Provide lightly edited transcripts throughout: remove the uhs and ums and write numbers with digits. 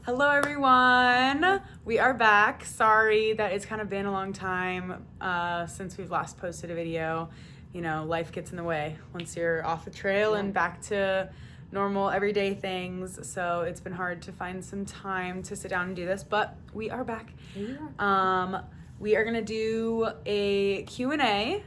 Hello everyone, we are back. Sorry that it's kind of been a long time since we've last posted a video. You know, life gets in the way once you're off the trail and back to normal everyday things. So it's been hard to find some time to sit down and do this, but we are back. We are gonna do a Q&A.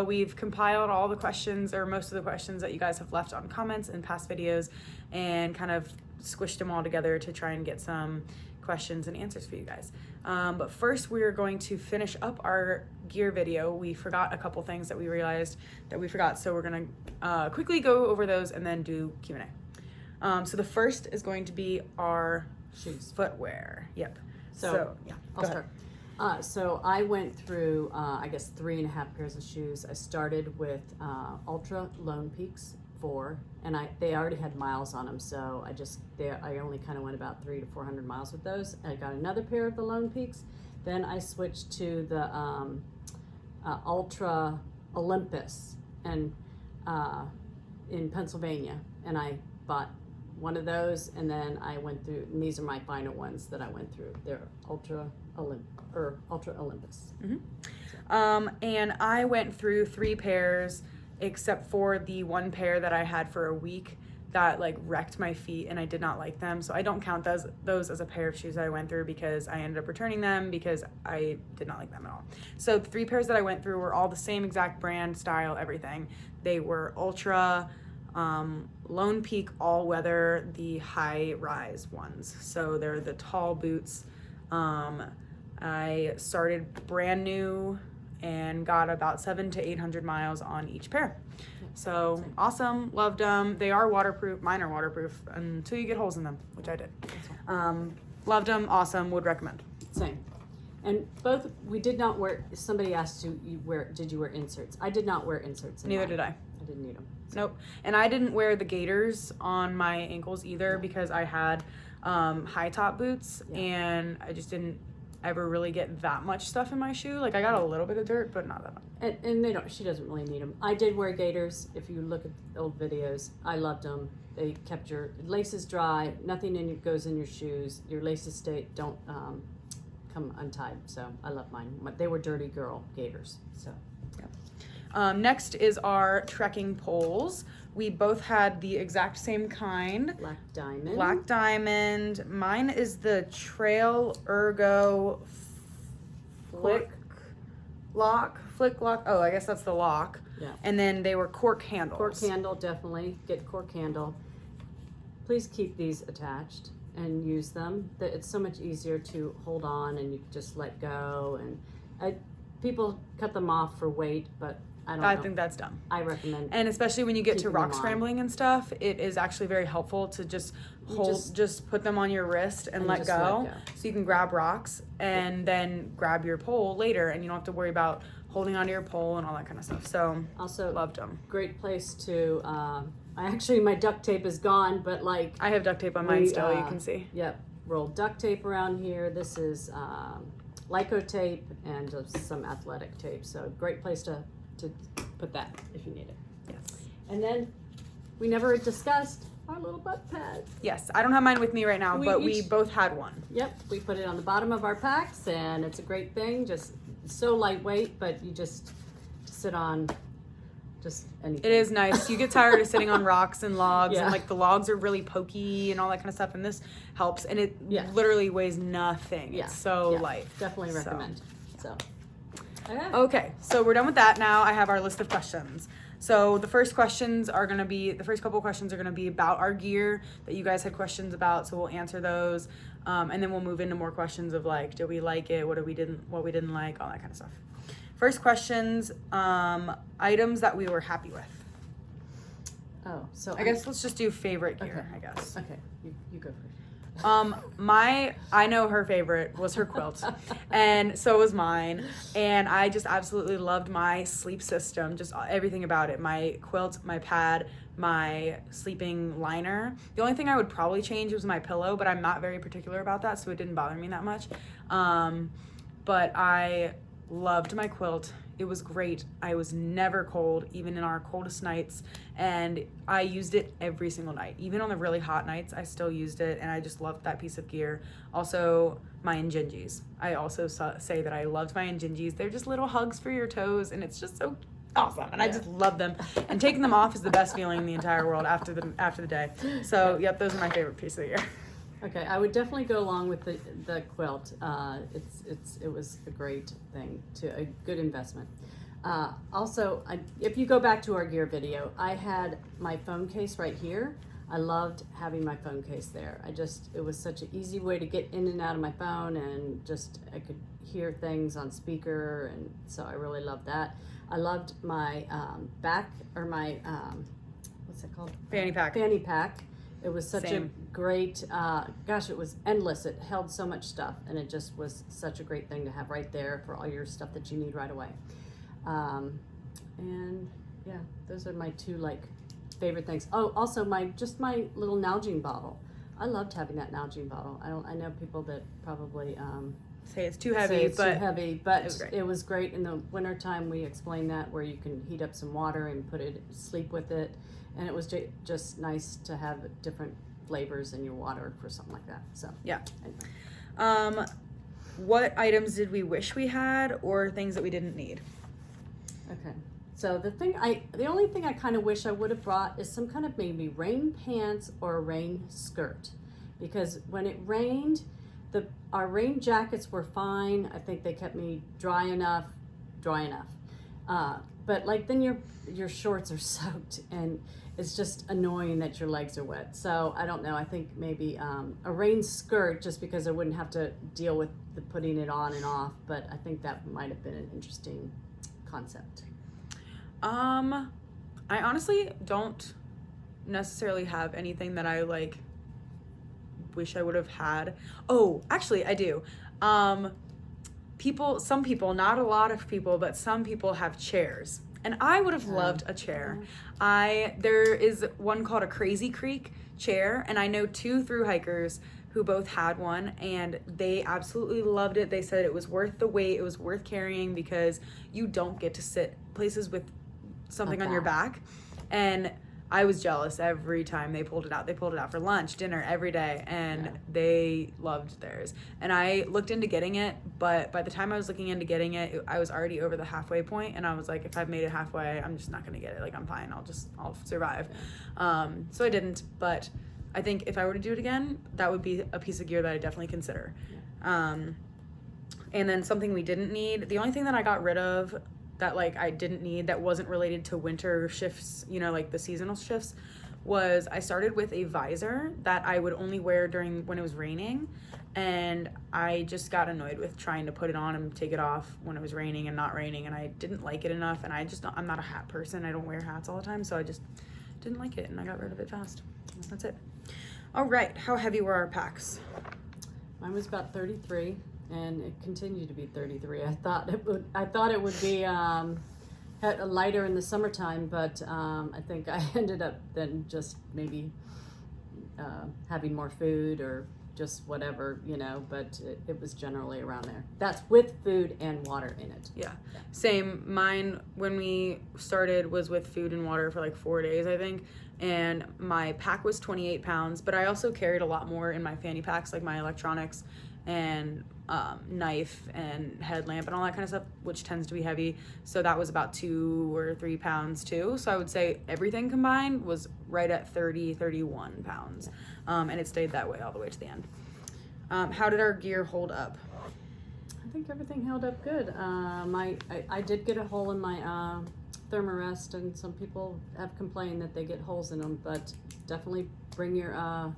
We've compiled all the questions, or most of the questions that you guys have left on comments in past videos, and kind of squished them all together to try and get some questions and answers for you guys. But first we're going to finish up our gear video. We forgot a couple things that we realized that we forgot, so we're gonna quickly go over those and then do Q&A. So the first is going to be our shoes, footwear. Yep. So yeah, I'll start. So I went through, I guess, 3.5 pairs of shoes. I started with Ultra Lone Peaks 4, and they already had miles on them, so I only kind of went about 300 to 400 miles with those. I got another pair of the Lone Peaks. Then I switched to the Ultra Olympus and in Pennsylvania, and I bought one of those, and then I went through, and these are my final ones that I went through. They're Ultra Olympus. Mm-hmm. And I went through 3 pairs, except for the one pair that I had for a week that like wrecked my feet and I did not like them. So I don't count those as a pair of shoes that I went through, because I ended up returning them because I did not like them at all. So the 3 pairs that I went through were all the same exact brand, style, everything. They were Ultra, Lone Peak all weather, the high rise ones. So they're the tall boots. I started brand new and got about 700 to 800 miles on each pair. So awesome, loved them. They are waterproof, mine are waterproof until you get holes in them, which I did. Loved them, awesome, would recommend. Same. And both, we did not wear, somebody asked you did you wear inserts? I did not wear inserts. Neither did I. I didn't need them. So. Nope. And I didn't wear the gaiters on my ankles either, because I had high top boots, and I just didn't ever really get that much stuff in my shoe. Like, I got a little bit of dirt, but not that much. And she doesn't really need them. I did wear gaiters. If you look at old videos, I loved them. They kept your laces dry. Nothing goes in your shoes. Your laces don't come untied. So I love mine. They were dirty girl gaiters. So. Yep. Next is our trekking poles. We both had the exact same kind. Black diamond. Mine is the Trail Ergo Flick Lock. Oh, I guess that's the lock. Yeah. And then they were cork handles. Cork handle, definitely. Get cork handle. Please keep these attached and use them. It's so much easier to hold on, and you can just let go. And people cut them off for weight, but I think that's dumb. I recommend. And especially when you get to rock scrambling and stuff, it is actually very helpful to just put them on your wrist and let go. So you can grab rocks and then grab your pole later, and you don't have to worry about holding onto your pole and all that kind of stuff. So also loved them. Great place to, my duct tape is gone, but like. I have duct tape on mine still, you can see. Yep. Roll duct tape around here. This is Lyco tape and just some athletic tape. So great place to put that if you need it. Yes. And then we never discussed our little butt pad. Yes, I don't have mine with me right now, but we both had one. Yep, we put it on the bottom of our packs, and it's a great thing. Just so lightweight, but you just sit on just anything. It is nice. You get tired of sitting on rocks and logs, and like the logs are really pokey and all that kind of stuff, and this helps, and it literally weighs nothing. It's so light. Definitely recommend. So. Okay, so we're done with that. Now I have our list of questions. So the first couple questions are going to be about our gear that you guys had questions about. So we'll answer those, and then we'll move into more questions of like, did we like it? What we didn't like? All that kind of stuff. First questions, items that we were happy with. Oh, so I guess let's just do favorite gear. I guess. Okay, you go first. I know her favorite was her quilt, and so was mine, and I just absolutely loved my sleep system, just everything about it. My quilt, my pad, my sleeping liner. The only thing I would probably change was my pillow, but I'm not very particular about that, so it didn't bother me that much. But I loved my quilt. It was great. I was never cold, even in our coldest nights. And I used it every single night. Even on the really hot nights, I still used it. And I just loved that piece of gear. Also, my Injinjis. I also say that I loved my Injinjis. They're just little hugs for your toes. And it's just so awesome. And I just love them. And taking them off is the best feeling in the entire world after the day. So, yep, those are my favorite piece of gear. Okay, I would definitely go along with the quilt. It was a great thing, a good investment. Also, if you go back to our gear video, I had my phone case right here. I loved having my phone case there. It was such an easy way to get in and out of my phone, and I could hear things on speaker, and so I really loved that. I loved my what's it called? Fanny pack. Fanny pack. It was such Same. a great, it was endless. It held so much stuff, and it just was such a great thing to have right there for all your stuff that you need right away. And yeah, those are my two favorite things. Oh, also my little Nalgene bottle. I loved having that Nalgene bottle. I know people that probably Say it's too heavy, but it was great in the wintertime. We explained that where you can heat up some water and sleep with it. And it was just nice to have different flavors in your water for something like that. So yeah. Anyway. What items did we wish we had, or things that we didn't need? Okay. So the only thing I kind of wish I would have brought is some kind of maybe rain pants or a rain skirt, because when it rained, our rain jackets were fine. I think they kept me dry enough. But then your shorts are soaked, and it's just annoying that your legs are wet. So I don't know. I think maybe a rain skirt, just because I wouldn't have to deal with the putting it on and off. But I think that might have been an interesting concept. I honestly don't necessarily have anything that I wish I would have had. Oh, actually, I do. Some people, not a lot of people, but some people have chairs. And I would have loved a chair. There is one called a Crazy Creek chair, and I know 2 thru hikers who both had one, and they absolutely loved it. They said it was worth the wait, it was worth carrying, because you don't get to sit places with something on your back. And I was jealous every time they pulled it out. They pulled it out for lunch, dinner, every day, and they loved theirs. And I looked into getting it, but by the time I was looking into getting it, I was already over the halfway point, and I was like, if I've made it halfway, I'm just not gonna get it. I'm fine. I'll survive. So I didn't, but I think if I were to do it again, that would be a piece of gear that I definitely consider. And then something we didn't need. The only thing that I got rid of that I didn't need, that wasn't related to winter shifts, the seasonal shifts, was I started with a visor that I would only wear when it was raining, and I just got annoyed with trying to put it on and take it off when it was raining and not raining, and I didn't like it enough, and I'm not a hat person. I don't wear hats all the time, so I just didn't like it, and I got rid of it fast. That's it. All right, how heavy were our packs? Mine was about 33. And it continued to be 33. I thought it would be lighter in the summertime, but I think I ended up then just maybe having more food or just whatever, but it was generally around there. That's with food and water in it. Yeah. Same. Mine, when we started, was with food and water for 4 days, I think. And my pack was 28 pounds, but I also carried a lot more in my fanny packs, my electronics and knife and headlamp and all that kind of stuff, which tends to be heavy. So that was about 2 or 3 pounds too. So I would say everything combined was right at 31 pounds. And it stayed that way all the way to the end. How did our gear hold up? I think everything held up good. I did get a hole in my thermarest, and some people have complained that they get holes in them, but definitely bring your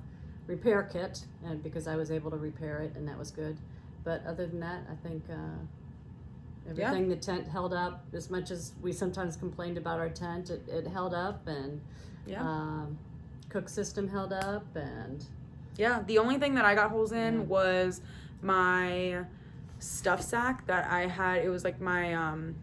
repair kit, and because I was able to repair it, and that was good. But other than that, I think everything, the tent held up. As much as we sometimes complained about our tent, it held up, and cook system held up, and the only thing that I got holes in was my stuff sack that I had. It was my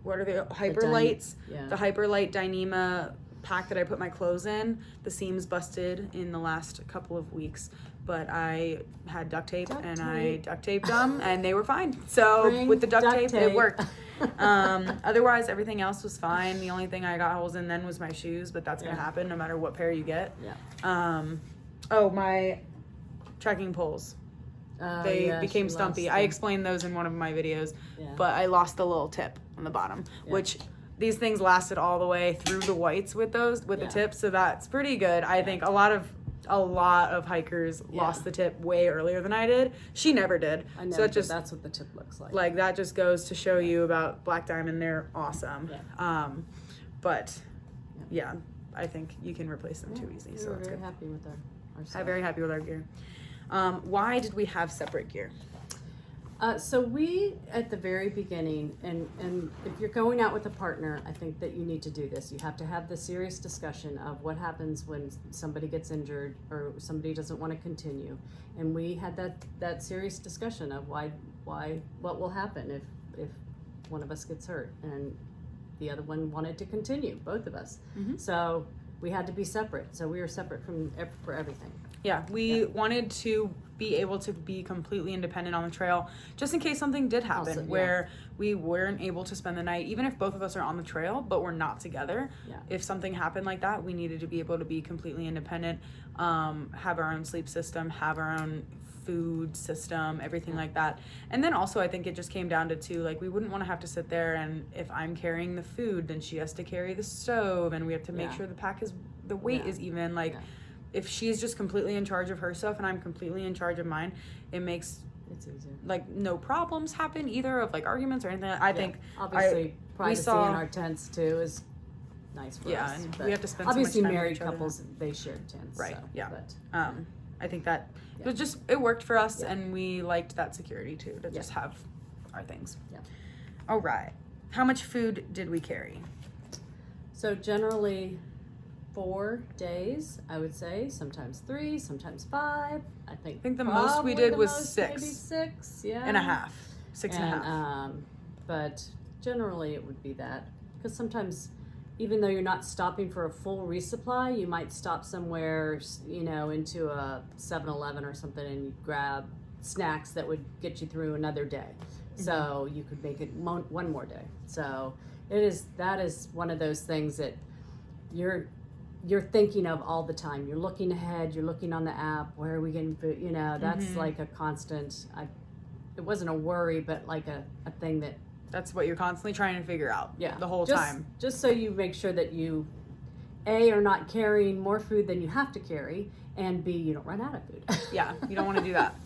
what are they, Hyperlights? The Hyperlight Dyneema pack that I put my clothes in. The seams busted in the last couple of weeks, but I had duct tape and I tape. duct taped them and they were fine. So Bring with the duct tape, it tape. worked. Otherwise, everything else was fine. The only thing I got holes in then was my shoes, but that's going to happen no matter what pair you get. Yeah. My trekking poles. They became stumpy. I explained those in one of my videos, but I lost the little tip on the bottom, which these things lasted all the way through the whites with the tips, so that's pretty good. I think a lot of hikers lost the tip way earlier than I did. She never did. I know, so it just, that's what the tip looks like. Like that just goes to show you about Black Diamond. They're awesome. Yeah. But yeah, I think you can replace them too easy. So we're that's very good. happy with our stuff. I'm very happy with our gear. Why did we have separate gear? So we, at the very beginning, and if you're going out with a partner, I think that you need to do this. You have to have the serious discussion of what happens when somebody gets injured or somebody doesn't want to continue. And we had that serious discussion of what will happen if one of us gets hurt and the other one wanted to continue, both of us. Mm-hmm. So we had to be separate. So we were separate for everything. Yeah, we wanted to be able to be completely independent on the trail, just in case something did happen where we weren't able to spend the night, even if both of us are on the trail, but we're not together. Yeah. If something happened like that, we needed to be able to be completely independent, have our own sleep system, have our own food system, everything like that. And then also I think it just came down to two, like we wouldn't want to have to sit there and if I'm carrying the food, then she has to carry the stove and we have to make sure the weight is even, like if she's just completely in charge of her stuff and I'm completely in charge of mine, it's easier. Like no problems happen either of like arguments or anything. I think obviously privacy in our tents too is nice for us. And but we have to spend obviously so much time married with each other. couples, they share tents. Right. So, Yeah. But, I think that it worked for us and we liked that security too, to just have our things. Yeah. All right. How much food did we carry? So generally 4 days, I would say, sometimes 3, sometimes 5. I think the most we did was 6. Maybe 6, yeah. And a half. 6 and a half. But generally it would be that. Because sometimes, even though you're not stopping for a full resupply, you might stop somewhere, into a 7-Eleven or something and you grab snacks that would get you through another day. Mm-hmm. So you could make it one more day. So that is one of those things that you're thinking of all the time. You're looking ahead, you're looking on the app, where are we getting food? That's like a constant, it wasn't a worry, but like a thing that's what you're constantly trying to figure out the whole time. Just so you make sure that you, A, are not carrying more food than you have to carry, and B, you don't run out of food. Yeah, you don't want to do that.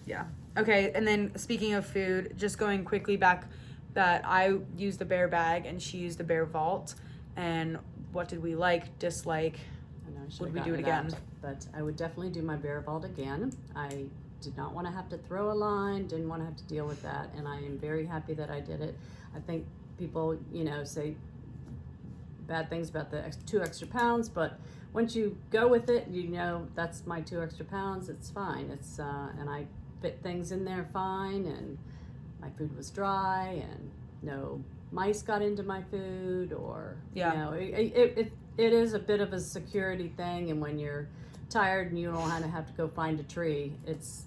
Yeah. Okay, and then speaking of food, just going quickly back, that I used a bear bag and she used a bear vault. And what did we like, dislike? I know, would we do it again? But I would definitely do my bear vault again. I did not want to have to throw a line, didn't want to have to deal with that, and I am very happy that I did it. I think people, say bad things about the 2 extra pounds, but once you go with it, that's my 2 extra pounds. It's fine. It's and I fit things in there fine, and my food was dry, and no mice got into my food, or it is a bit of a security thing. And when you're tired and you don't have to go find a tree, it's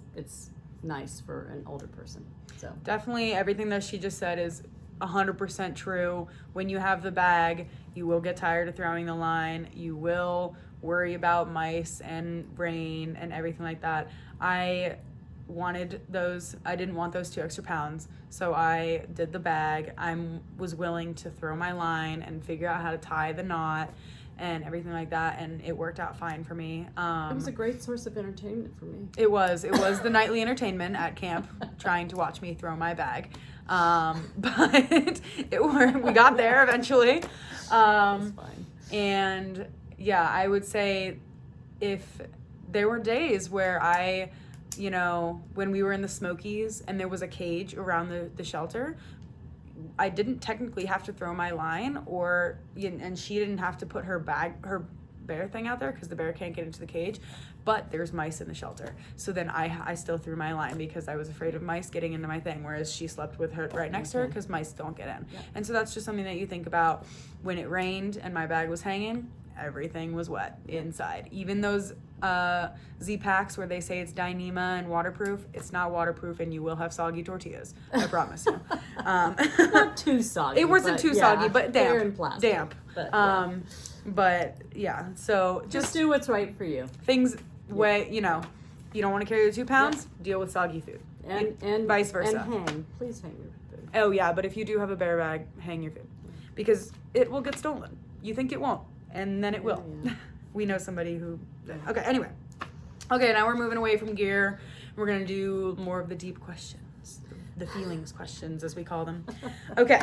nice for an older person. So definitely everything that she just said is 100% true. When you have the bag, you will get tired of throwing the line. You will worry about mice and rain and everything like that. I didn't want those 2 extra pounds, so I did the bag. I was willing to throw my line and figure out how to tie the knot and everything like that, and it worked out fine for me. It was a great source of entertainment for me. It was the nightly entertainment at camp, trying to watch me throw my bag. But it worked. We got there eventually. That's fine. And yeah, I would say if there were days where when we were in the Smokies and there was a cage around the shelter, I didn't technically have to throw my line, and she didn't have to put her bear thing out there because the bear can't get into the cage, but there's mice in the shelter. So then I still threw my line because I was afraid of mice getting into my thing, whereas she slept with her right next to her because mice don't get in. Yeah. And so that's just something that you think about. When it rained and my bag was hanging, everything was wet inside. Even those Z-Packs where they say it's Dyneema and waterproof. It's not waterproof, and you will have soggy tortillas. I promise you. Not too soggy. It wasn't too soggy, but damp. They're in plastic, Damp. But, But yeah, so just do what's right for you. Things weigh, you know, you don't want to carry the 2 pounds, deal with soggy food. And vice versa. And please hang your food. Oh yeah, but if you do have a bear bag, hang your food. Because it will get stolen. You think it won't, and then it will. Yeah. We know somebody who, okay, anyway. Okay, now we're moving away from gear. We're gonna do more of the deep questions, the feelings questions as we call them. Okay.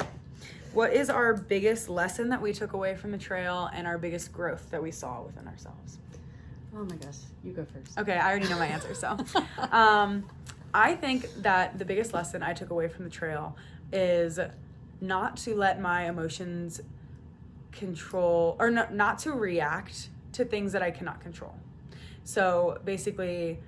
What is our biggest lesson that we took away from the trail and our biggest growth that we saw within ourselves? Oh my gosh, you go first. Okay, I already know my answer, so. I think that the biggest lesson I took away from the trail is not to let my emotions control, or not to react to things that I cannot control. So basically,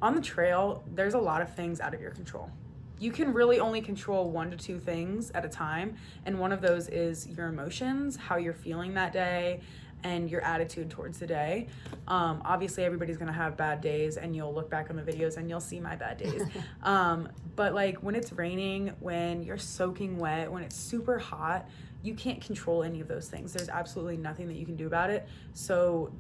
on the trail, there's a lot of things out of your control. You can really only control 1 to 2 things at a time, and one of those is your emotions, how you're feeling that day, and your attitude towards the day. Obviously, everybody's gonna have bad days, and you'll look back on the videos and you'll see my bad days. But like when it's raining, when you're soaking wet, when it's super hot, you can't control any of those things. There's absolutely nothing that you can do about it. So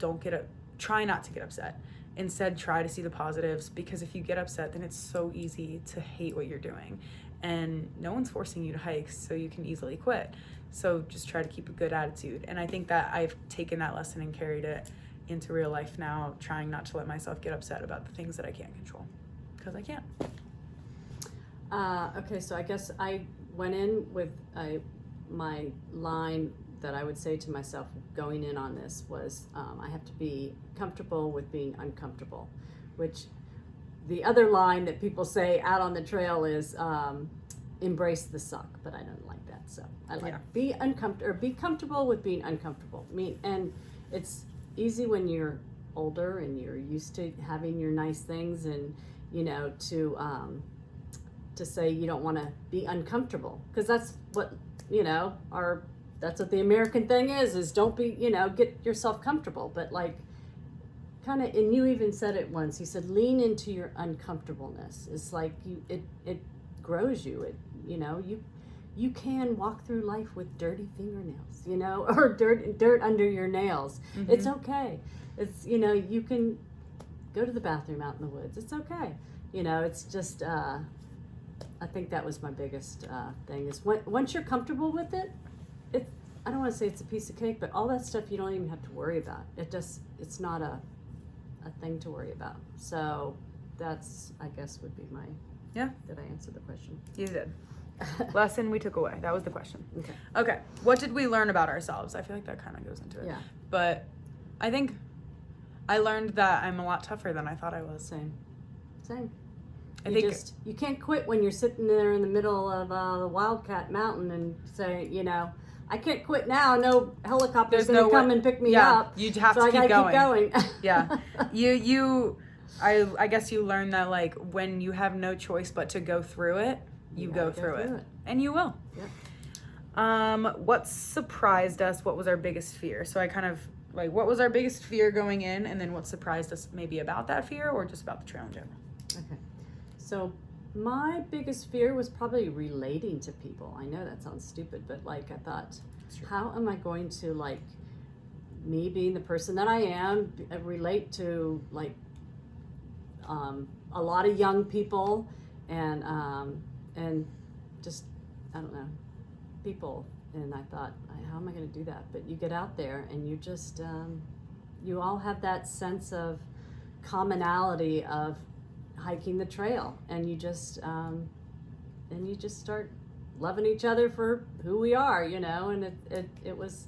try not to get upset. Instead, try to see the positives, because if you get upset, then it's so easy to hate what you're doing. And no one's forcing you to hike, so you can easily quit. So just try to keep a good attitude. And I think that I've taken that lesson and carried it into real life now, trying not to let myself get upset about the things that I can't control, because I can't. Okay, so I guess I went in with my line that I would say to myself going in on this was I have to be comfortable with being uncomfortable, which the other line that people say out on the trail is embrace the suck, but I don't like that. So I like be uncomfortable, or be comfortable with being uncomfortable. And it's easy when you're older and you're used to having your nice things, and you know, to say you don't want to be uncomfortable, because that's what, you know, that's what the American thing is don't be, you know, get yourself comfortable. But like, kind of, and you even said it once, you said lean into your uncomfortableness. It's like it grows you. You know, you can walk through life with dirty fingernails, you know, or dirt under your nails. Mm-hmm. It's okay. It's, you know, you can go to the bathroom out in the woods. It's okay. You know, it's just I think that was my biggest thing is once you're comfortable with it, I don't want to say it's a piece of cake, but all that stuff you don't even have to worry about. It's not a thing to worry about. So that's, I guess, would be my, did I answer the question? You did. Lesson we took away. That was the question. Okay. What did we learn about ourselves? I feel like that kind of goes into it. Yeah. But I think I learned that I'm a lot tougher than I thought I was. Same. You can't quit when you're sitting there in the middle of the Wildcat Mountain and say, you know, I can't quit now. No helicopter's going to come and pick me up. You have so to keep going. Yeah. I guess you learn that, like, when you have no choice but to go through it, you go through it. And you will. Yep. What surprised us? What was our biggest fear? So I kind of, like, what was our biggest fear going in, and then what surprised us maybe about that fear, or just about the trail in general? Okay. So my biggest fear was probably relating to people. I know that sounds stupid, but like I thought, how am I going to, like, me being the person that I am, relate to like a lot of young people and just, I don't know, people. And I thought, how am I going to do that? But you get out there and you just, you all have that sense of commonality of hiking the trail, and you just start loving each other for who we are, you know. And it was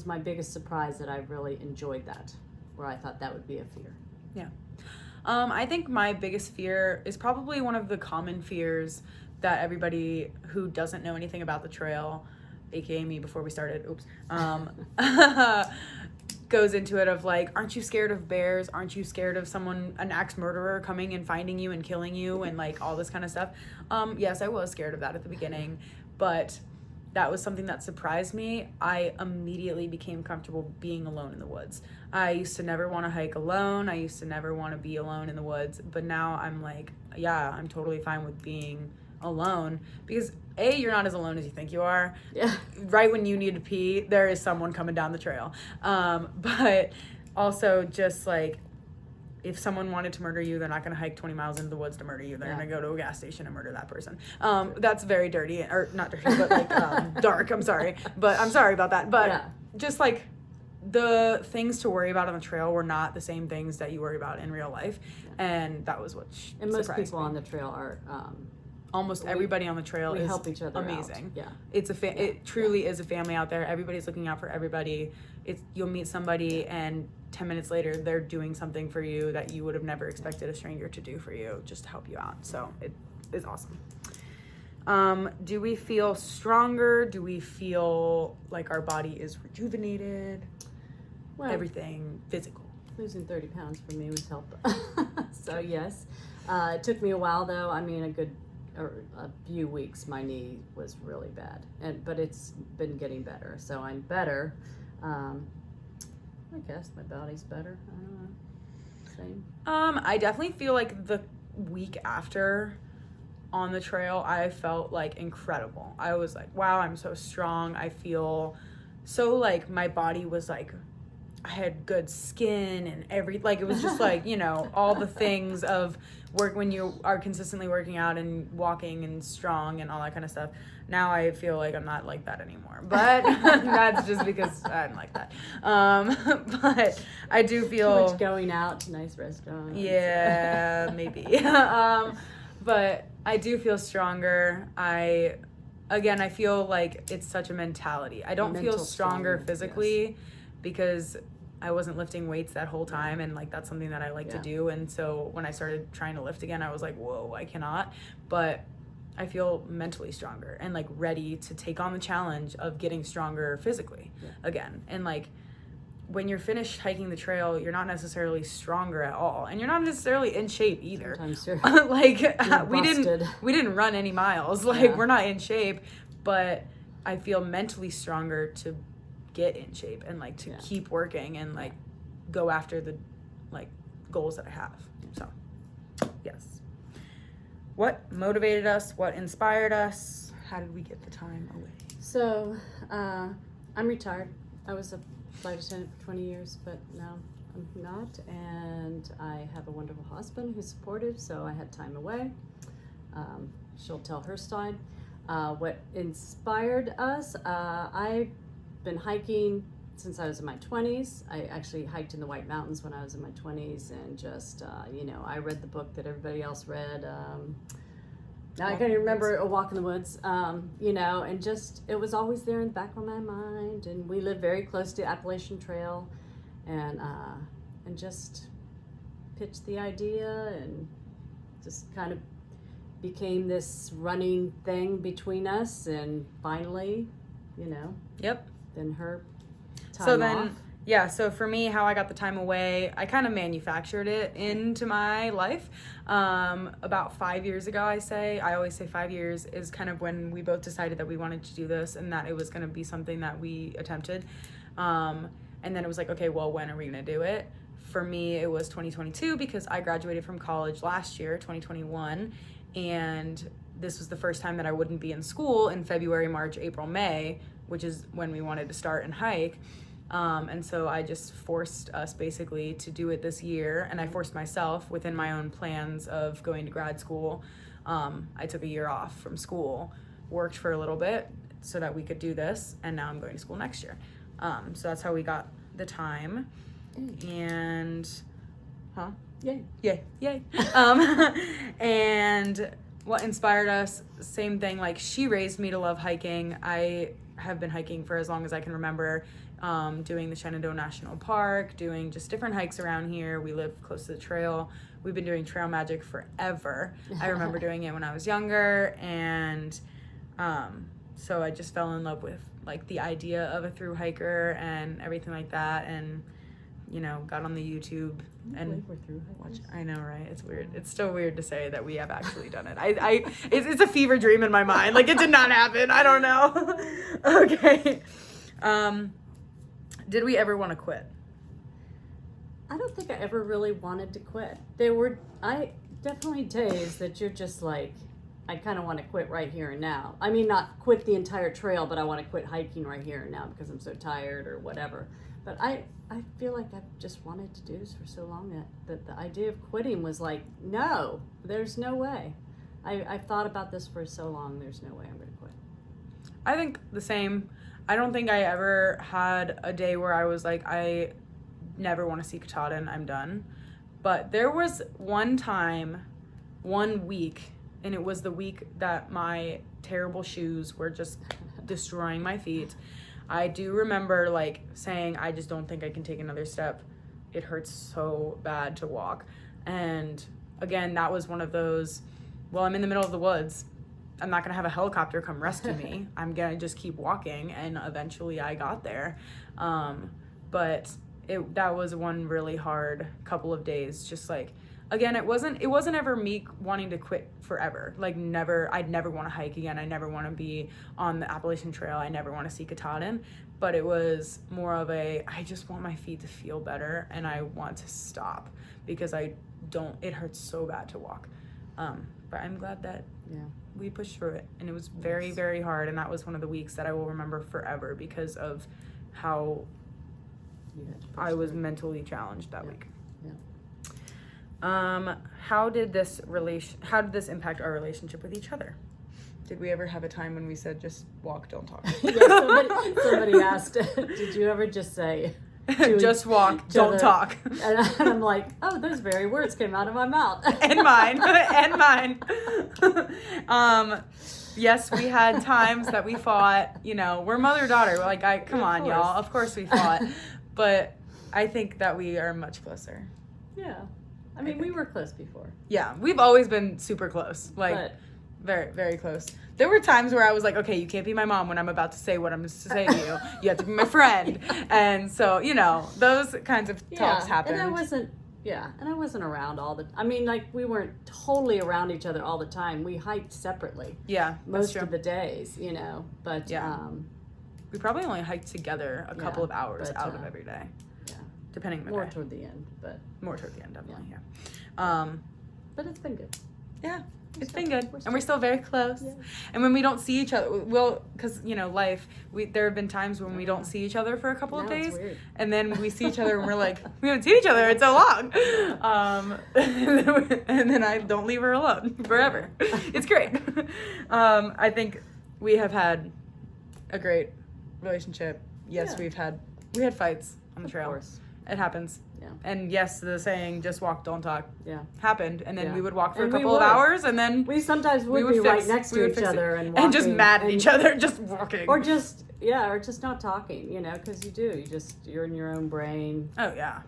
my biggest surprise that I really enjoyed that, where I thought that would be a fear. Yeah. I think my biggest fear is probably one of the common fears that everybody who doesn't know anything about the trail, aka me before we started, goes into it, of like, aren't you scared of bears? Aren't you scared of an axe murderer coming and finding you and killing you and like all this kind of stuff? Yes, I was scared of that at the beginning, but that was something that surprised me. I immediately became comfortable being alone in the woods. I used to never want to hike alone. I used to never want to be alone in the woods. But now I'm like, yeah, I'm totally fine with being alone, because you're not as alone as you think you are. Yeah. Right when you need to pee, there is someone coming down the trail. But also just like, if someone wanted to murder you, they're not going to hike 20 miles into the woods to murder you. They're going to go to a gas station and murder that person. That's very dirty, or not dirty, but like dark. I'm sorry. But I'm sorry about that. But just like the things to worry about on the trail were not the same things that you worry about in real life. Yeah. And that was what and most people on the trail are... almost everybody on the trail is help each other amazing. Out. Yeah. It's it truly is a family out there. Everybody's looking out for everybody. You'll meet somebody and 10 minutes later they're doing something for you that you would have never expected a stranger to do for you, just to help you out. So it is awesome. Do we feel stronger? Do we feel like our body is rejuvenated? Well, everything physical. Losing 30 pounds for me was help. So yes. It took me a while though. I mean, a few weeks my knee was really bad, but it's been getting better, so I'm better. I guess my body's better. I don't know. Same. I definitely feel like the week after on the trail I felt like incredible. I was like, wow, I'm so strong. I feel so like my body was like, I had good skin and like it was just like, you know, all the things of work when you are consistently working out and walking and strong and all that kind of stuff. Now I feel like I'm not like that anymore, but that's just because I didn't like that. But I do feel too much going out to nice restaurants. Yeah, maybe. But I do feel stronger. I feel like it's such a mentality. I don't feel stronger physically because I wasn't lifting weights that whole time, and like that's something that I like to do. And so when I started trying to lift again, I was like, whoa, I cannot. But I feel mentally stronger and like ready to take on the challenge of getting stronger physically again. And like when you're finished hiking the trail, you're not necessarily stronger at all, and you're not necessarily in shape either. Sometimes you're we didn't run any miles. Like we're not in shape, but I feel mentally stronger to get in shape and like to keep working and like go after the like goals that I have. So yes. What motivated us? What inspired us? How did we get the time away? So I'm retired. I was a flight attendant for 20 years, but now I'm not, and I have a wonderful husband who's supportive, so I had time away. She'll tell her side. What inspired us? I've been hiking since I was in my 20s. I actually hiked in the White Mountains when I was in my 20s, and just, I read the book that everybody else read. Now I can't even remember A Walk in the Woods, and just, it was always there in the back of my mind. And we live very close to Appalachian Trail, and just pitched the idea, and just kind of became this running thing between us. And finally, Yep. then her time So then, off. So for me, how I got the time away, I kind of manufactured it into my life. About 5 years ago, I always say 5 years is kind of when we both decided that we wanted to do this and that it was going to be something that we attempted. And then it was like, okay, well, when are we going to do it? For me, it was 2022 because I graduated from college last year, 2021. And this was the first time that I wouldn't be in school in February, March, April, May, which is when we wanted to start and hike. And so I just forced us basically to do it this year, and I forced myself within my own plans of going to grad school. I took a year off from school, worked for a little bit so that we could do this, and now I'm going to school next year. So that's how we got the time. And yay. And what inspired us, same thing, like she raised me to love hiking. I have been hiking for as long as I can remember, doing the Shenandoah National Park, doing just different hikes around here. We live close to the trail. We've been doing trail magic forever. I remember doing it when I was younger, and so I just fell in love with like the idea of a thru hiker and everything like that, and you know, got on the YouTube and we're through watch. I know, right? It's weird. It's still weird to say that we have actually done it. It's a fever dream in my mind. Like, it did not happen. I don't know. Okay. Did we ever want to quit? I don't think I ever really wanted to quit. There were definitely days that you're just like, I kind of want to quit right here and now. I mean, not quit the entire trail, but I want to quit hiking right here and now because I'm so tired or whatever. But I feel like I've just wanted to do this for so long that the idea of quitting was like, no, there's no way. I've thought about this for so long, there's no way I'm going to quit. I think the same. I don't think I ever had a day where I was like, I never want to see Katahdin, I'm done. But there was one week, and it was the week that my terrible shoes were just destroying my feet. I do remember like saying, I just don't think I can take another step. It hurts so bad to walk. And again, that was one of those, well, I'm in the middle of the woods. I'm not going to have a helicopter come rescue me. I'm going to just keep walking. And eventually I got there. But that was one really hard couple of days. Just like, again, it wasn't ever me wanting to quit forever. Like I'd never want to hike again. I never want to be on the Appalachian Trail. I never want to see Katahdin. But it was more of I just want my feet to feel better and I want to stop because it hurts so bad to walk. But I'm glad that we pushed through it, and it was very, very hard. And that was one of the weeks that I will remember forever because of how I was mentally challenged that week. Yeah. How did this impact our relationship with each other? Did we ever have a time when we said just walk, don't talk? Somebody asked, did you ever just say just walk, don't talk? And I'm like, oh, those very words came out of my mouth. And mine. Yes, we had times that we fought. You know, we're mother-daughter. Like, come on, y'all. Of course we fought. But I think that we are much closer. Yeah. I mean, we were close before. Yeah, we've always been super close. Very, very close. There were times where I was like, okay, you can't be my mom when I'm about to say what I'm going to say to you. You have to be my friend. And so, you know, those kinds of talks happened. And I wasn't around we weren't totally around each other all the time. We hiked separately. Yeah, most of the days, you know. But we probably only hiked together a couple of hours out of every day. Yeah. Depending on the day. Toward the end, but more toward the end, definitely. Yeah. But it's been good. Yeah. It's been good, and we're still very close. Yeah. And when we don't see each other, because you know, life. There have been times when we don't see each other for a couple of days, it's weird. And then we see each other, and we're like, we haven't seen each other in so long. And then I don't leave her alone forever. It's great. I think we have had a great relationship. Yes, we had fights on the trail. Of course. It happens. Yeah. And yes, the saying "just walk, don't talk" happened, and then we would walk for and a couple of hours, and then we sometimes would be right next to each other and just mad at each other, just walking, or just not talking, you know, because you're in your own brain. Oh yeah.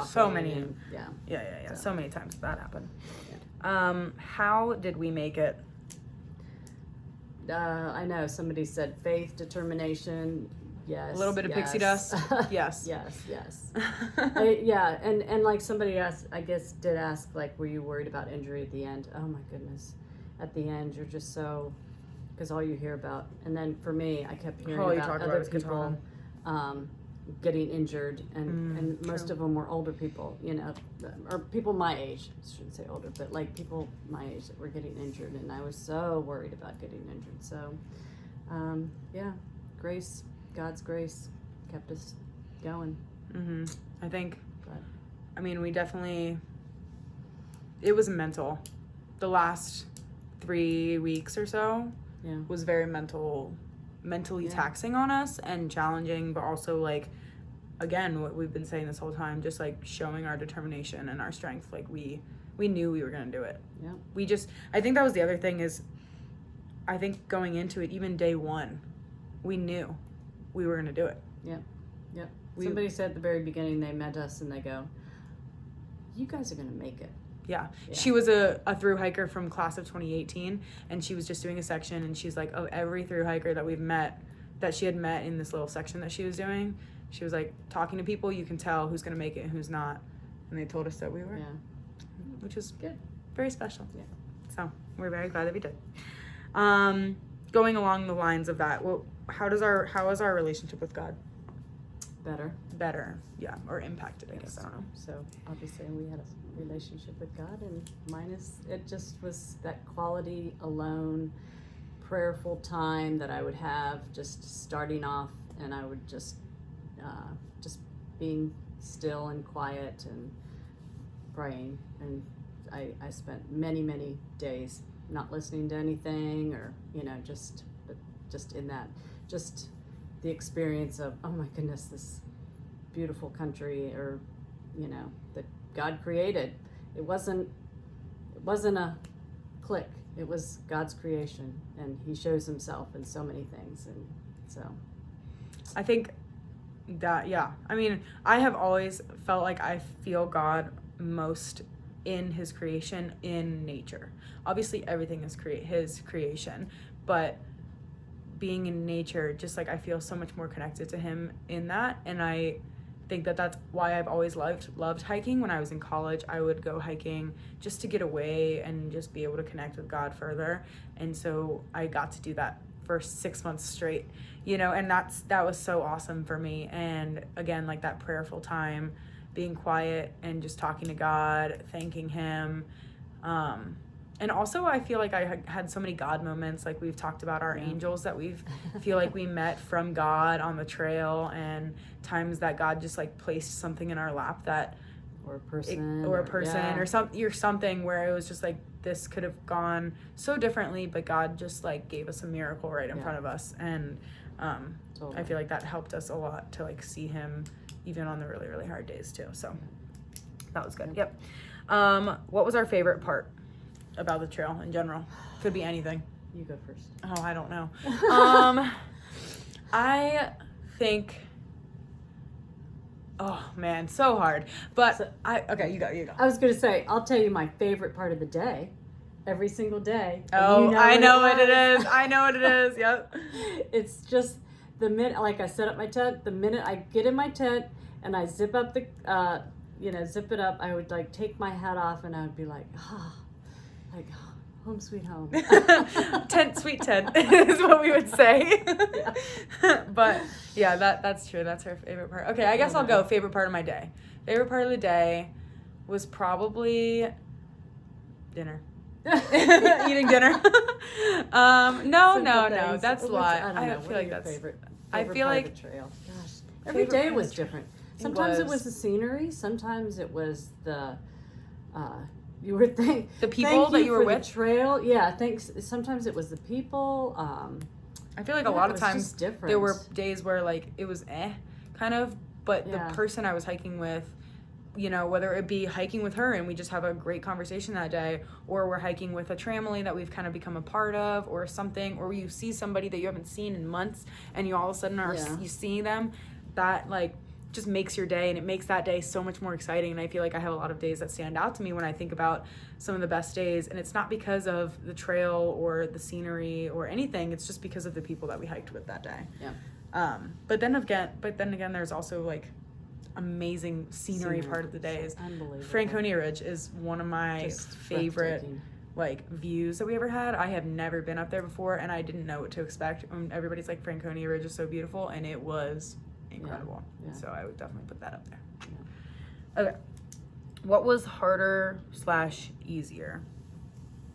So many. And, yeah. So many times that happened. Yeah. How did we make it? I know somebody said faith, determination. Yes. A little bit of pixie dust. Yes. Yes. And like somebody asked, I guess did ask, like, were you worried about injury at the end? Oh my goodness. At the end, you're just so, because all you hear about, and then for me, I kept hearing about other people getting injured, and most of them were older people, you know, or people my age, I shouldn't say older, but like people my age that were getting injured, and I was so worried about getting injured. So, God's grace kept us going. Mm-hmm. I think, we definitely, it was mental. The last 3 weeks or so was very mentally taxing on us and challenging, but also like, again, what we've been saying this whole time, just like showing our determination and our strength. Like we knew we were going to do it. Yeah. I think that was the other thing is, I think going into it, even day one, we knew we were going to do it. Yeah. Somebody said at the very beginning, they met us and they go, you guys are going to make it. Yeah. She was a thru hiker from class of 2018, and she was just doing a section, and she's like, every thru hiker that we've met, that she had met in this little section that she was doing, she was like, talking to people, you can tell who's going to make it and who's not. And they told us that we were, which is good, very special. Yeah. So we're very glad that we did. Going along the lines of that, well, how is our relationship with God? Better, yeah, or impacted, I guess. I don't know. So obviously we had a relationship with God, and it just was that quality alone, prayerful time that I would have just starting off, and I would just being still and quiet and praying, and I spent many days not listening to anything, or just in that, just the experience of, oh my goodness, this beautiful country, or that God created. It wasn't a click. It was God's creation, and he shows himself in so many things. And so I think that, yeah, I mean, I have always felt like I feel God most in his creation, in nature. Obviously everything is his creation, but being in nature, just like I feel so much more connected to him in that. And I think that that's why I've always loved hiking. When I was in college, I would go hiking just to get away and just be able to connect with God further. And so I got to do that for 6 months straight, and that was so awesome for me. And again, like that prayerful time, being quiet and just talking to God, thanking him. And also I feel like I had so many God moments. Like we've talked about our angels that feel like we met from God on the trail, and times that God just like placed something in our lap that, or a person, or something where it was just like, this could have gone so differently, but God just like gave us a miracle right in front of us. And totally. I feel like that helped us a lot to like see him even on the really, really hard days too. So that was good. Yep. What was our favorite part about the trail in general? Could be anything. You go first. Oh, I don't know. I think, oh man, so hard. But okay, you go. I was going to say, I'll tell you my favorite part of the day. Every single day. Oh, I know what it is. I know what it is. Yep. It's just the minute, like I set up my tent, the minute I get in my tent and I zip up the, zip it up, I would like take my hat off and I would be like, home sweet home. Tent, sweet tent is what we would say. But yeah, that's true. That's her favorite part. Okay, I guess I'll go favorite part of my day. Favorite part of the day was probably dinner. Eating dinner. No, that's a lot. I feel like that's favorite I feel part like of the trail. Gosh, every day was different. Sometimes it was the scenery. Sometimes it was the the people that you were with. The trail, yeah. Thanks. Sometimes it was the people. I feel like a lot of times there were days where like it was kind of, but the person I was hiking with, whether it be hiking with her and we just have a great conversation that day, or we're hiking with a tramily that we've kind of become a part of, or something, or you see somebody that you haven't seen in months and you all of a sudden you see them, that like just makes your day, and it makes that day so much more exciting. And I feel like I have a lot of days that stand out to me when I think about some of the best days, and it's not because of the trail or the scenery or anything, it's just because of the people that we hiked with that day. But then again there's also like amazing scenery part of the days. Unbelievable. Franconia Ridge is one of my favorite like views that we ever had. I have never been up there before, and I didn't know what to expect. Everybody's like, Franconia Ridge is so beautiful, and it was incredible. So I would definitely put that up there. Okay, what was harder / easier?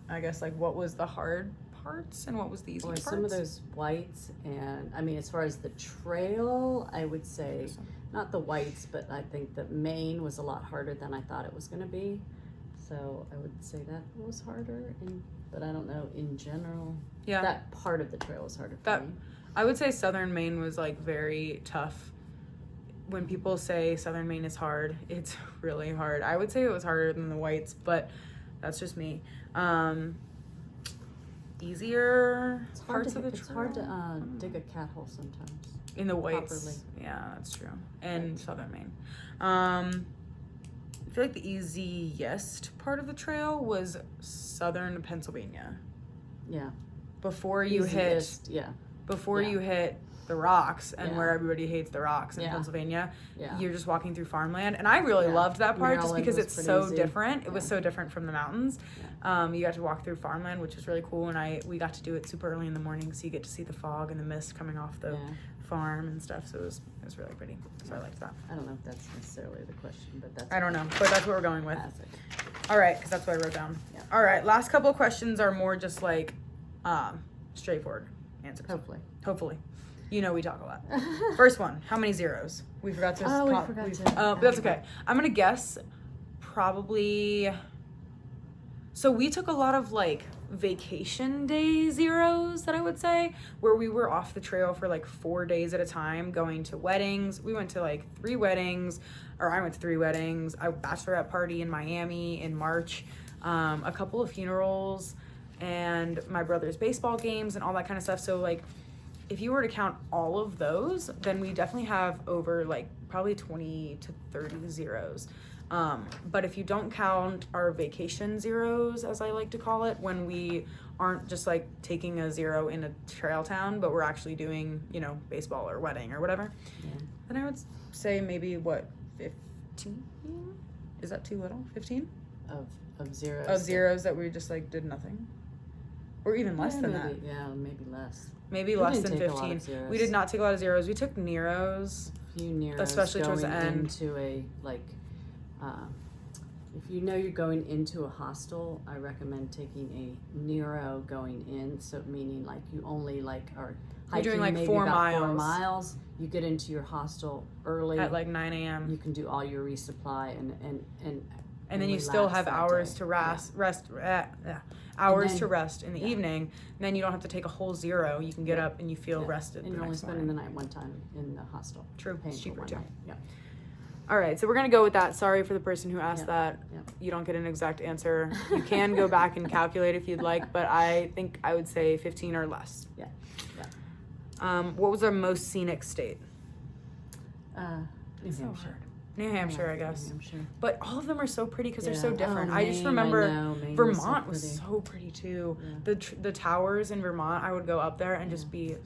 I guess like what was the hard parts and what was the easy parts? Some of those whites, and I mean, as far as the trail, I would say not the whites, but I think the Maine was a lot harder than I thought it was going to be. So I would say that was harder, but I don't know in general. Yeah, that part of the trail was harder for me. I would say Southern Maine was like very tough. When people say Southern Maine is hard, it's really hard. I would say it was harder than the whites, but that's just me. Easier parts of the trail. It's hard to dig a cat hole sometimes. In the whites. Properly. Yeah, that's true. And Southern Maine. I feel like the easiest part of the trail was Southern Pennsylvania. Yeah. Before you hit the rocks and Yeah. where everybody hates the rocks in Yeah. Pennsylvania. Yeah. You're just walking through farmland, and I really Yeah. loved that part just Maryland because was it's pretty so easy. different. It was Yeah. so different from the mountains. You got to walk through farmland, which was really cool, and we got to do it super early in the morning, so you get to see the fog and the mist coming off the farm and stuff. So it was really pretty. So I liked that. I don't know if that's necessarily the question, but that's. I don't know, but that's what we're going with. That's okay. All right, because that's what I wrote down. Yeah. All right, last couple of questions are more just like straightforward answers. Hopefully. You know we talk a lot. First one, how many zeros? We forgot to. Oh, we forgot to. But that's okay. I'm going to guess probably. So we took a lot of like vacation day zeros that I would say, where we were off the trail for like 4 days at a time going to weddings. We went to like 3 weddings, or I went to 3 weddings, a bachelorette party in Miami in March, a couple of funerals, and my brother's baseball games and all that kind of stuff. So like if you were to count all of those, then we definitely have over like probably 20 to 30 zeros. But if you don't count our vacation zeros, as I like to call it, when we aren't just like taking a zero in a trail town, but we're actually doing, baseball or wedding or whatever, then I would say maybe 15? Is that too little? 15? Of zeros. Of zeros that we just like did nothing? Or even less than that. Yeah, maybe less. Maybe We less didn't than take a lot of 15. zeros. We did not take a lot of zeros. We took Neros. Few Neros, Especially towards the going end. into a if you know you're going into a hostel, I recommend taking a Nero going in. So meaning like you only like are hiking doing, like, maybe 4 about 4 miles. miles. You get into your hostel early At like 9 a.m. You can do all your resupply and then you still relax have that hours day. to rest to rest in the evening. And then you don't have to take a whole zero. You can get up and you feel rested. And the you're only next spending morning. the night one time in the hostel. True, Paying it's for cheaper one too. night. Yeah. All right, so we're gonna go with that. Sorry for the person who asked Yeah. that. Yeah. You don't get an exact answer. You can go back and calculate if you'd like, but I think I would say 15 or less. Yeah. What was our most scenic state? New so Hampshire. hard. New Hampshire, I guess. New Hampshire. But all of them are so pretty because they're so Yeah. different. Oh, I just Maine, remember Maine Vermont was was so so pretty too. Yeah. The towers in Vermont, I would go up there and just be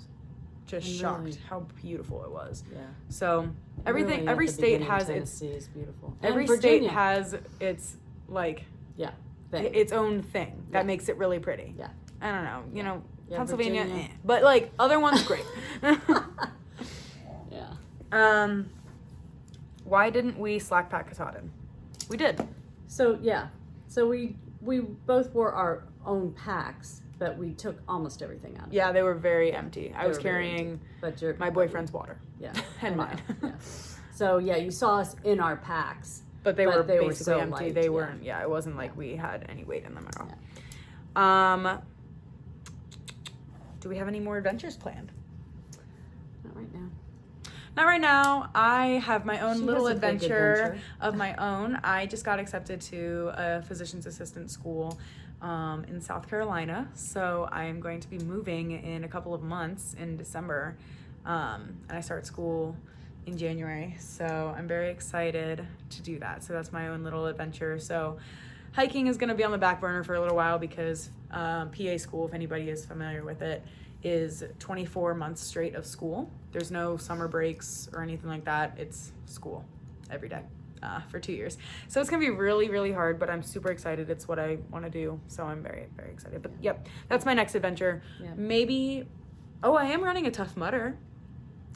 just And shocked really- how beautiful it was. Yeah. So everything, Really, at every the state beginning, has Tennessee is beautiful. every And state Virginia. has its like Thing. its own thing that Yeah. makes it really pretty. Yeah. I don't know, you know, Yeah, Pennsylvania, Virginia. but like other ones great. Yeah. Why didn't we slack pack Katahdin? We did. So we both wore our own packs, but we took almost everything out of it. Yeah, they were very empty. I They was were very carrying But my boyfriend's water. Yeah. And I know, mine. Yeah. So yeah, you saw us in our packs. But they But were they were basically so empty. light, They yeah. weren't. Yeah, it wasn't like we had any weight in them at all. Yeah. Do we have any more adventures planned? Not right now. Not right now. I have my own She little has a big adventure of my own. I just got accepted to a physician's assistant school in South Carolina. So I'm going to be moving in a couple of months in December. And I start school in January. So I'm very excited to do that. So that's my own little adventure. So hiking is going to be on the back burner for a little while because PA school, if anybody is familiar with it, is 24 months straight of school. There's no summer breaks or anything like that. It's school every day for 2 years. So it's going to be really, really hard, but I'm super excited. It's what I want to do. So I'm very, very excited. But yep, that's my next adventure. Yeah. Maybe, I am running a Tough Mudder.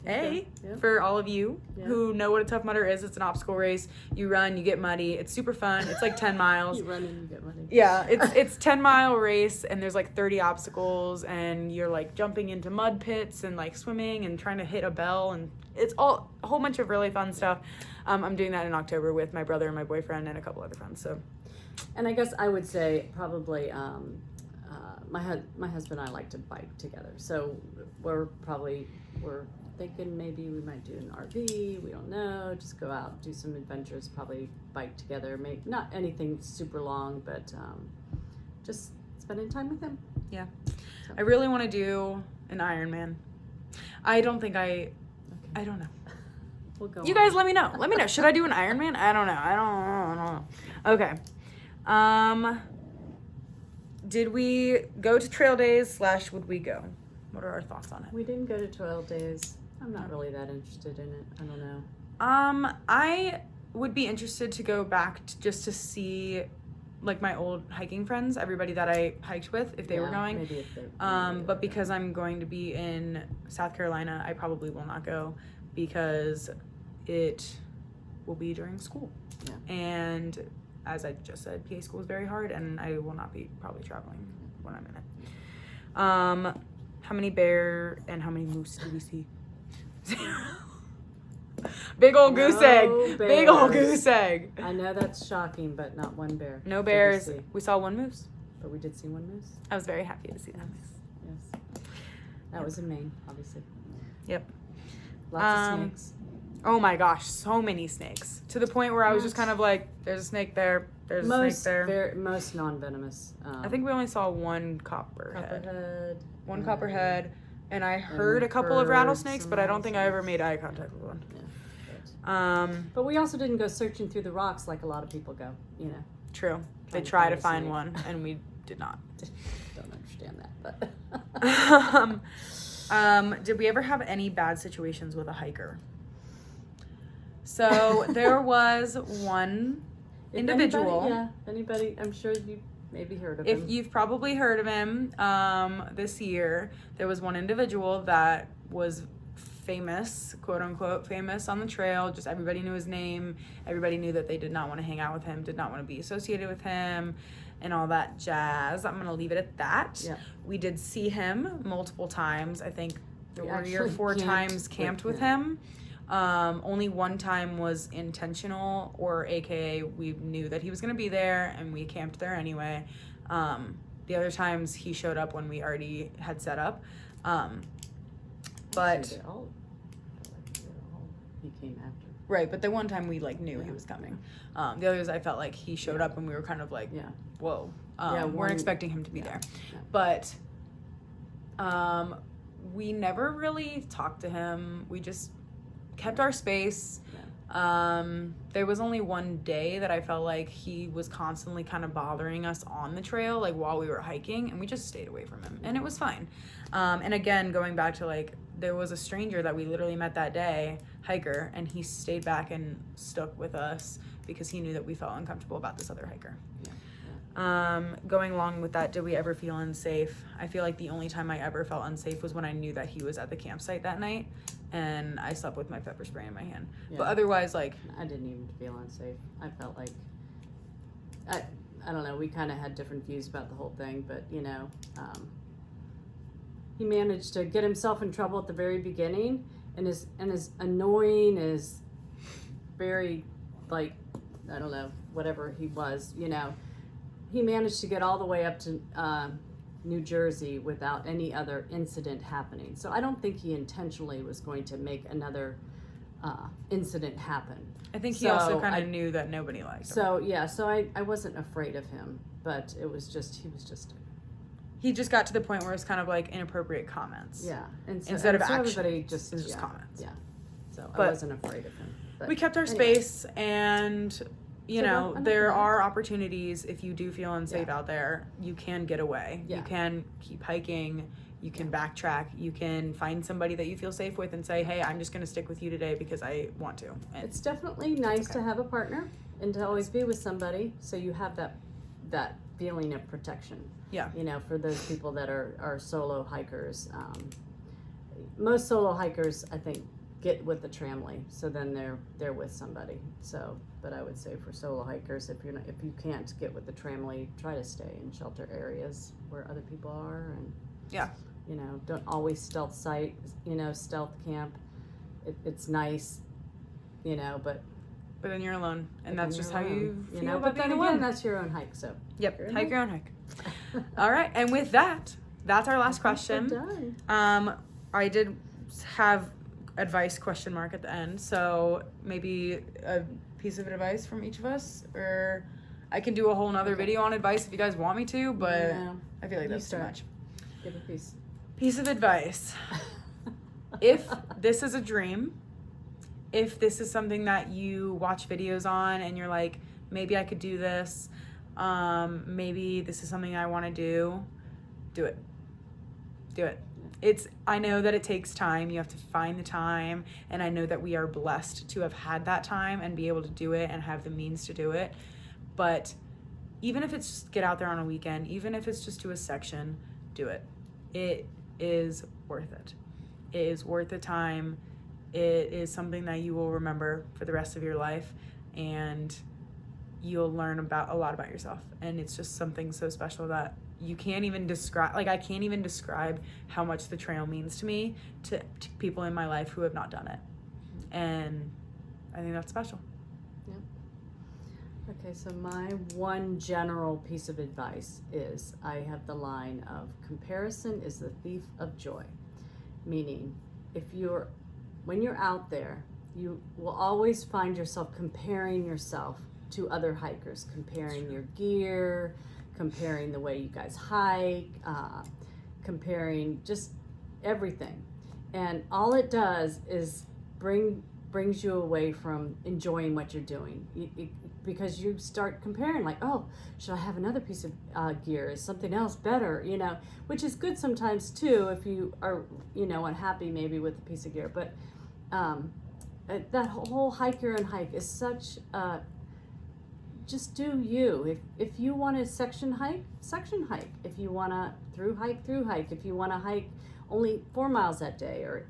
Hey, Yeah. for all of you Yeah. who know what a Tough Mudder is, it's an obstacle race. You run, you get muddy. It's super fun. It's like 10 miles. You run and you get money. Yeah, it's 10-mile race and there's like 30 obstacles and you're like jumping into mud pits and like swimming and trying to hit a bell and it's all a whole bunch of really fun stuff. I'm doing that in October with my brother and my boyfriend and a couple other friends. So, And I guess I would say probably my husband and I like to bike together. So we're thinking maybe we might do an RV. We don't know. Just go out, do some adventures. Probably bike together. Maybe not anything super long, but just spending time with him. yeah. So. I really want to do an Ironman. I don't know. We'll go. You on. guys let me know. Let me know. Should I do an Ironman? I don't know. Okay. Did we go to trail days / would we go? What are our thoughts on it? We didn't go to Trail Days. I'm not really that interested in it. I don't know. I would be interested to go back just to see like my old hiking friends, everybody that I hiked with, if they were going. Maybe if they, But because I'm going to be in South Carolina, I probably will not go because it will be during school. Yeah. And as I just said, PA school is very hard, and I will not be probably traveling when I'm in it. How many bear and how many moose do we see? Big old goose egg. Big old goose egg. I know that's shocking, but not one bear. No bears. We saw one moose. But we did see one moose. I was very happy to see that moose. Yes. That was in Maine, obviously. Yep. Lots of snakes. Oh my gosh, so many snakes. To the point where I was just kind of like, there's a snake there, there's a snake there. Most non-venomous. I think we only saw one copperhead. One Mm. copperhead. And I heard a couple of rattlesnakes, but I don't think I ever made eye contact with one. Yeah, but we also didn't go searching through the rocks like a lot of people go, you know. True. They to try find to a find snake. one, and we did not. Don't understand that, but. Did we ever have any bad situations with a hiker? So there was one individual. Anybody, I'm sure you maybe heard of If him. you've probably heard of him, this year, there was one individual that was famous, quote unquote, famous on the trail. Just everybody knew his name. Everybody knew that they did not want to hang out with him, did not want to be associated with him, and all that jazz. I'm going to leave it at that. Yeah. We did see him multiple times. I think 3 or actually 4 times camped with him. Only one time was intentional, or AKA we knew that he was going to be there and we camped there anyway. The other times he showed up when we already had set up. But He came after. right, but the one time we like knew he was coming. The others I felt like he showed up and we were kind of like, whoa. Weren't expecting him to be there. Yeah. But we never really talked to him. We just kept our space. There was only one day that I felt like he was constantly kind of bothering us on the trail, like while we were hiking, and we just stayed away from him, and it was fine. And again, going back to like, there was a stranger that we literally met that day, hiker, and he stayed back and stuck with us because he knew that we felt uncomfortable about this other hiker. Going along with that, did we ever feel unsafe? I feel like the only time I ever felt unsafe was when I knew that he was at the campsite that night and I slept with my pepper spray in my hand. But otherwise, like, I didn't even feel unsafe. I felt like I don't know, we kind of had different views about the whole thing, but you know, he managed to get himself in trouble at the very beginning, and is annoying, is very, like, I don't know, whatever he was, you know. He managed to get all the way up to New Jersey without any other incident happening. So I don't think he intentionally was going to make another incident happen. I think he also kind of knew that nobody liked him. So yeah, so I wasn't afraid of him, but it was just, he just got to the point where it's kind of like inappropriate comments. Yeah, and so, instead of so action, everybody just comments. Yeah, so But I wasn't afraid of him. But we kept our space, and you know, there are opportunities. If you do feel unsafe out there, you can get away. You can keep hiking. You can backtrack. You can find somebody that you feel safe with and say, hey, I'm just going to stick with you today because I want to. And it's definitely nice to have a partner and to always be with somebody, so you have that feeling of protection. Yeah. You know, for those people that are solo hikers. Most solo hikers, I think, get with the tramily, so then they're with somebody. So, but I would say for solo hikers, if you can't get with the tramily, try to stay in shelter areas where other people are, and you know, don't always stealth site, you know, stealth camp. It's nice, you know, but then you're alone, and that's just how you feel know. about But then being again, alone. that's your own hike. So hike your own hike. All right, and with that, that's our last question. We're done. I did have advice question mark at the end, so maybe a piece of advice from each of us, or I can do a whole nother video on advice if you guys want me to, but No. I feel like that's too much. Give a piece. Piece of advice. If this is a dream, if this is something that you watch videos on and you're like, maybe I could do this, maybe this is something I want to do it. I know that it takes time. You have to find the time, and I know that we are blessed to have had that time and be able to do it and have the means to do it. But even if it's just get out there on a weekend, even if it's just do a section, do it. It is worth it. It is worth the time. It is something that you will remember for the rest of your life, and you'll learn a lot about yourself. And it's just something so special that you can't even describe. Like, I can't even describe how much the trail means to me, to people in my life who have not done it. And I think that's special. Yeah. Okay, so my one general piece of advice is, I have the line of, comparison is the thief of joy. Meaning, when you're out there, you will always find yourself comparing yourself to other hikers, comparing your gear, comparing the way you guys hike, comparing just everything. And all it does is brings you away from enjoying what you're doing. Because you start comparing, like, oh, should I have another piece of gear? Is something else better? Which is good sometimes too, if you are, unhappy maybe with a piece of gear. But that whole hike your own hike is such just do you. If you want to section hike. If you want to through hike. If you want to hike only 4 miles that day, or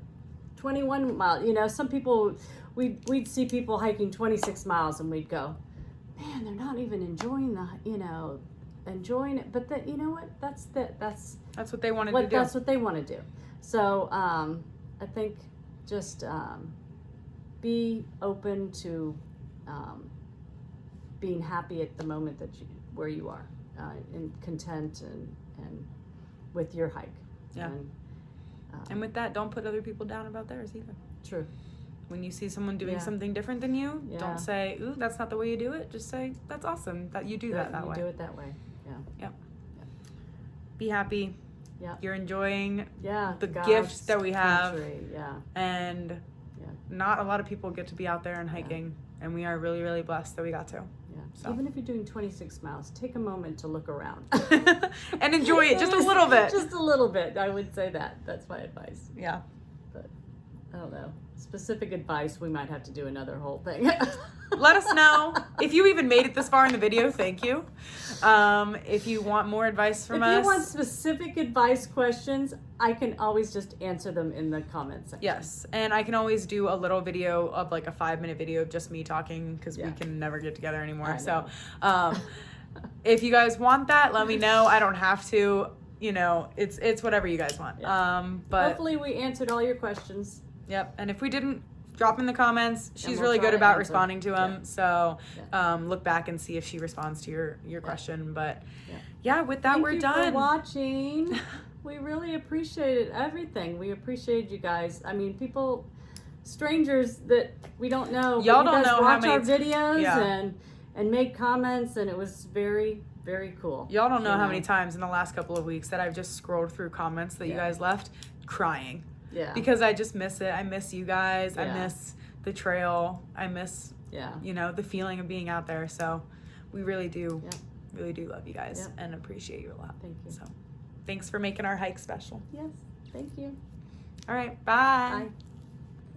21 miles. Some people, we'd see people hiking 26 miles and we'd go, man, they're not even enjoying enjoying it. But that, you know what? That's what they wanted to do. That's what they want to do. So I think just be open to being happy at the moment where you are, and content and with your hike. Yeah. And with that, don't put other people down about theirs either. True. When you see someone doing something different than you, don't say, ooh, that's not the way you do it. Just say, that's awesome that you do that way. You do it that way. Yeah. Yep. Be happy. Yeah. You're enjoying the God's gifts that we have. country. Yeah. And not a lot of people get to be out there and hiking. And we are really, really blessed that we got to. Yeah. So. Even if you're doing 26 miles, take a moment to look around. And enjoy it just a little bit. Just a little bit. I would say that. That's my advice. Yeah. But I don't know. Specific advice, we might have to do another whole thing. Let us know. If you even made it this far in the video, thank you. If you want more advice from us. If you want specific advice questions, I can always just answer them in the comments section. Yes, and I can always do a little video of like a 5-minute video of just me talking, because we can never get together anymore. So if you guys want that, let me know. I don't have to. It's whatever you guys want. Yeah. But hopefully we answered all your questions. Yep, and if we didn't, drop in the comments. She's we'll really try good to about answer. responding to them. Yeah. So look back and see if she responds to your question. But with that, Thank we're you done. for watching. We really appreciated everything. We appreciate you guys. I mean, people, strangers that we don't know. Y'all but don't you guys know how watch many our videos and make comments, and it was very, very cool. Y'all don't know how many times in the last couple of weeks that I've just scrolled through comments that you guys left, crying. Yeah. Because I just miss it. I miss you guys. Yeah. I miss the trail. I miss, the feeling of being out there. So we really do love you guys and appreciate you a lot. Thank you. So thanks for making our hike special. Yes. Thank you. All right. Bye. Bye.